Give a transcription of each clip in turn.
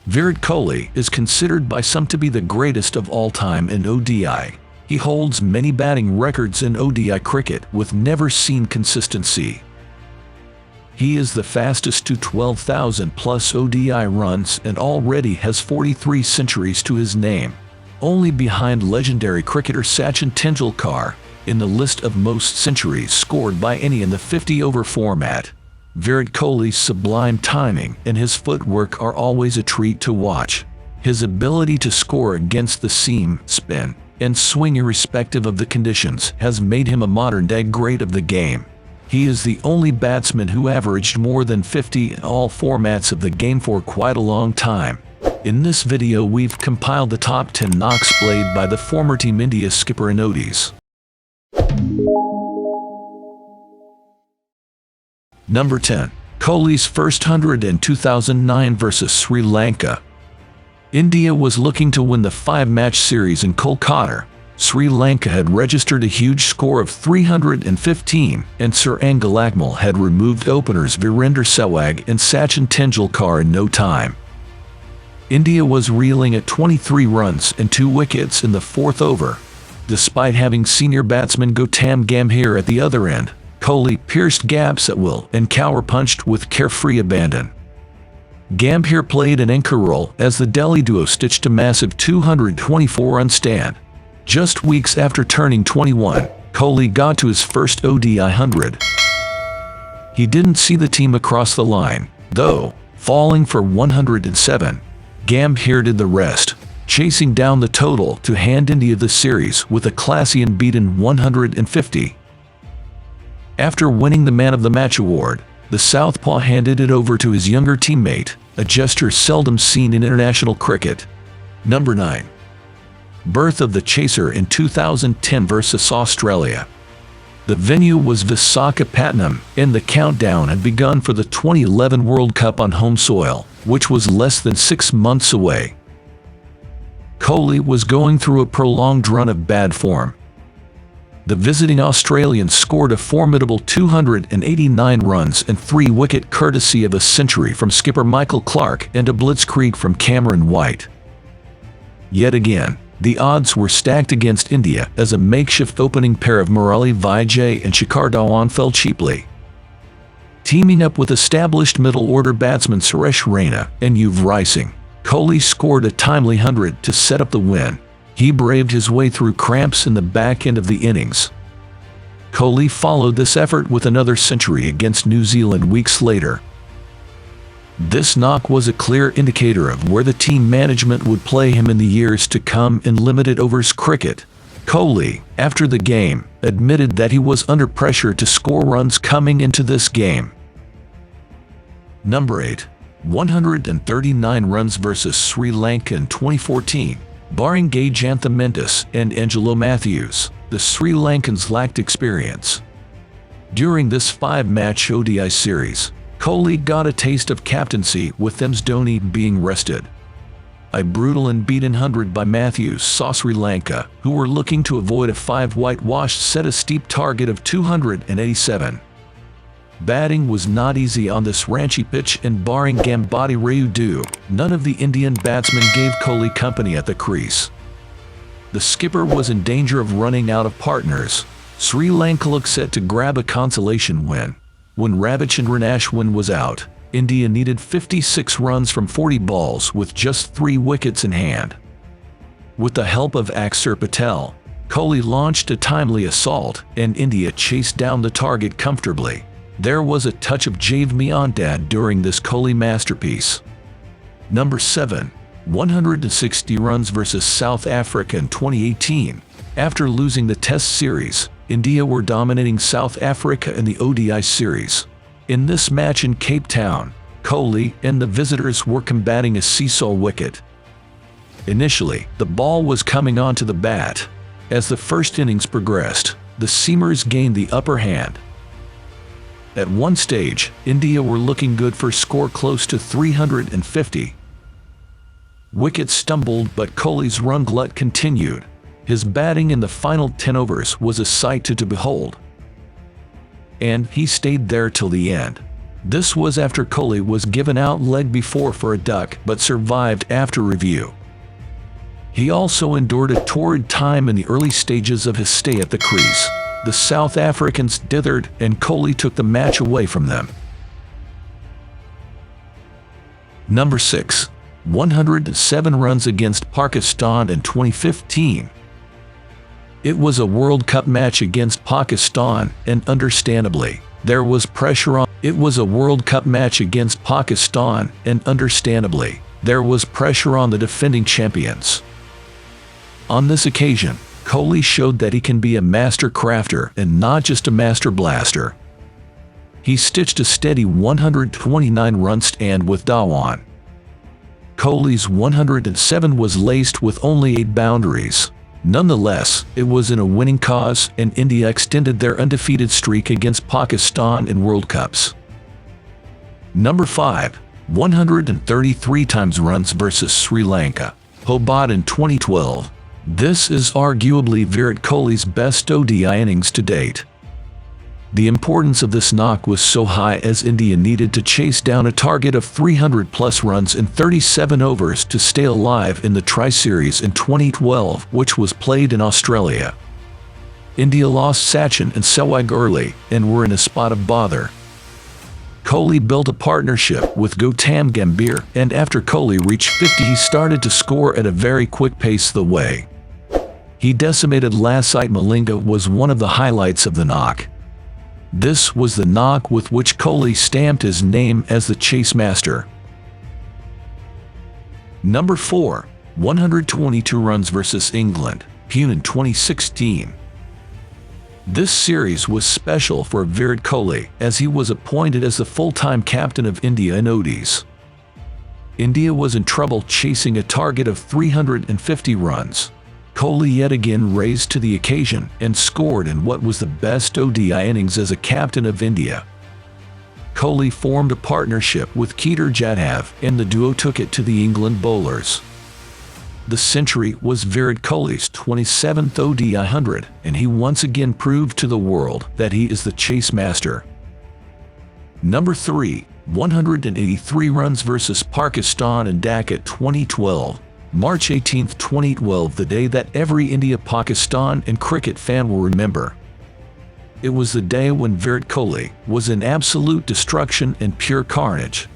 Virat Kohli is considered by some to be the greatest of all time in ODI. He holds many batting records in ODI cricket with never-seen consistency. He is the fastest to 12,000 plus ODI runs and already has 43 centuries to his name, only behind legendary cricketer Sachin Tendulkar in the list of most centuries scored by any in the 50-over format. Virat Kohli's sublime timing and his footwork are always a treat to watch. His ability to score against the seam, spin, and swing irrespective of the conditions has made him a modern-day great of the game. He is the only batsman who averaged more than 50 in all formats of the game for quite a long time. In this video we've compiled the top 10 knocks played by the former Team India skipper in ODIs. Number 10. Kohli's first 100 in 2009 versus Sri Lanka. India was looking to win the 5-match series in Kolkata. Sri Lanka had registered a huge score of 315, and Sir Lakmal had removed openers Virender Sehwag and Sachin Tendulkar in no time. India was reeling at 23 runs and 2 wickets in the 4th over. Despite having senior batsman Gautam Gambhir at the other end, Kohli pierced gaps at will and counter-punched with carefree abandon. Gambhir played an anchor role as the Delhi duo stitched a massive 224-run stand. Just weeks after turning 21, Kohli got to his first ODI 100. He didn't see the team across the line, though, falling for 107. Gambhir did the rest, chasing down the total to hand India the series with a classy and beaten 150. After winning the Man of the Match award, the southpaw handed it over to his younger teammate, a gesture seldom seen in international cricket. Number 9. Birth of the Chaser in 2010 versus Australia. The venue was Visakhapatnam, and the countdown had begun for the 2011 World Cup on home soil, which was less than 6 months away. Kohli was going through a prolonged run of bad form. The visiting Australians scored a formidable 289 runs and 3 wickets courtesy of a century from skipper Michael Clarke and a blitzkrieg from Cameron White. Yet again, the odds were stacked against India as a makeshift opening pair of Murali Vijay and Shikhar Dhawan fell cheaply. Teaming up with established middle-order batsmen Suresh Raina and Yuvraj Singh, Kohli scored a timely 100 to set up the win. He braved his way through cramps in the back end of the innings. Kohli followed this effort with another century against New Zealand weeks later. This knock was a clear indicator of where the team management would play him in the years to come in limited overs cricket. Kohli, after the game, admitted that he was under pressure to score runs coming into this game. Number 8. 139 runs versus Sri Lanka in 2014. Barring Gajantha Mendis and Angelo Matthews, the Sri Lankans lacked experience. During this 5-match ODI series, Kohli got a taste of captaincy with MS Dhoni being rested. A brutal and beaten 100 by Matthews saw Sri Lanka, who were looking to avoid a 5 whitewash, set a steep target of 287. Batting was not easy on this ranchy pitch, and barring Gambati Rayudu, none of the Indian batsmen gave Kohli company at the crease. The skipper was in danger of running out of partners. Sri Lanka looked set to grab a consolation win. When Ravichandran Ashwin was out, India needed 56 runs from 40 balls with just 3 wickets in hand. With the help of Akshar Patel, Kohli launched a timely assault, and India chased down the target comfortably. There was a touch of Jave Miandad during this Kohli masterpiece. Number 7. 160 runs versus South Africa in 2018. After losing the Test series, India were dominating South Africa in the ODI series. In this match in Cape Town, Kohli and the visitors were combating a seesaw wicket. Initially, the ball was coming onto the bat. As the first innings progressed, the seamers gained the upper hand. At one stage, India were looking good for a score close to 350. Wickets stumbled, but Kohli's run glut continued. His batting in the final 10 overs was a sight to behold. And he stayed there till the end. This was after Kohli was given out leg before for a duck but survived after review. He also endured a torrid time in the early stages of his stay at the crease. The South Africans dithered and Kohli took the match away from them. Number 6. 107 runs against Pakistan in 2015. It was a World Cup match against Pakistan, and understandably, there was pressure on. It was a World Cup match against Pakistan, and understandably, there was pressure on the defending champions. On this occasion, Kohli showed that he can be a master crafter and not just a master blaster. He stitched a steady 129-run stand with Dhawan. Kohli's 107 was laced with only 8 boundaries. Nonetheless, it was in a winning cause, and India extended their undefeated streak against Pakistan in World Cups. Number 5. 133 times runs versus Sri Lanka. Hobart in 2012. This is arguably Virat Kohli's best ODI innings to date. The importance of this knock was so high as India needed to chase down a target of 300-plus runs in 37 overs to stay alive in the Tri-Series in 2012, which was played in Australia. India lost Sachin and Sehwag early and were in a spot of bother. Kohli built a partnership with Gautam Gambhir, and after Kohli reached 50 he started to score at a very quick pace. The way he decimated Lasith Malinga was one of the highlights of the knock. This was the knock with which Kohli stamped his name as the chase master. Number 4. 122 runs versus England, Pune in 2016. This series was special for Virat Kohli as he was appointed as the full-time captain of India in ODIs. India was in trouble chasing a target of 350 runs. Kohli yet again raised to the occasion and scored in what was the best ODI innings as a captain of India. Kohli formed a partnership with Kedar Jadhav and the duo took it to the England bowlers. The century was Virat Kohli's 27th ODI 100, and he once again proved to the world that he is the chase master. Number 3. 183 runs versus Pakistan in Dhaka 2012. March 18, 2012, the day that every India, Pakistan, and cricket fan will remember. It was the day when Virat Kohli was in absolute destruction and pure carnage.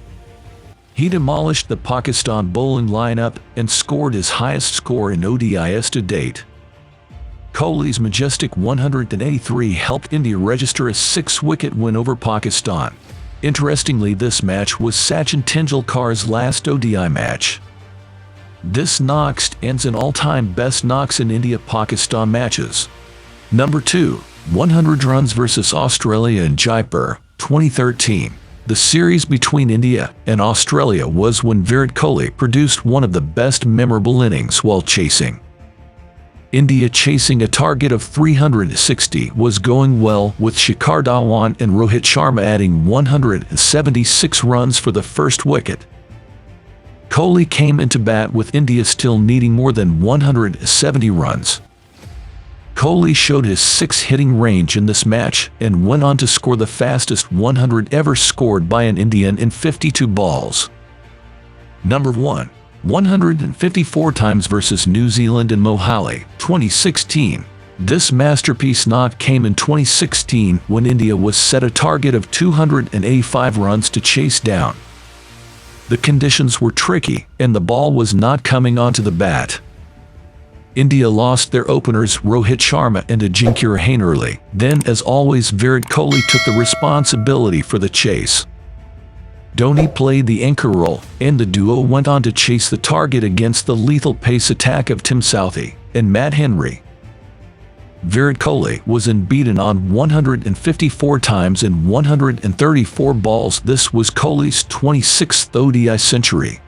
He demolished the Pakistan bowling lineup and scored his highest score in ODIs to date. Kohli's majestic 183 helped India register a 6-wicket win over Pakistan. Interestingly, this match was Sachin Tendulkar's last ODI match. This knock ends an all-time best knocks in India-Pakistan matches. Number 2. 100 runs versus Australia in Jaipur, 2013. The series between India and Australia was when Virat Kohli produced one of the best memorable innings while chasing. India chasing a target of 360 was going well, with Shikhar Dhawan and Rohit Sharma adding 176 runs for the first wicket. Kohli came into bat with India still needing more than 170 runs. Kohli showed his 6-hitting range in this match and went on to score the fastest 100 ever scored by an Indian in 52 balls. Number 1. 154 times versus New Zealand in Mohali, 2016. This masterpiece knock came in 2016 when India was set a target of 285 runs to chase down. The conditions were tricky and the ball was not coming onto the bat. India lost their openers Rohit Sharma and Ajinkya Rahane early. Then, as always, Virat Kohli took the responsibility for the chase. Dhoni played the anchor role, and the duo went on to chase the target against the lethal pace attack of Tim Southee and Matt Henry. Virat Kohli was unbeaten on 154 times in 134 balls. This was Kohli's 26th ODI century.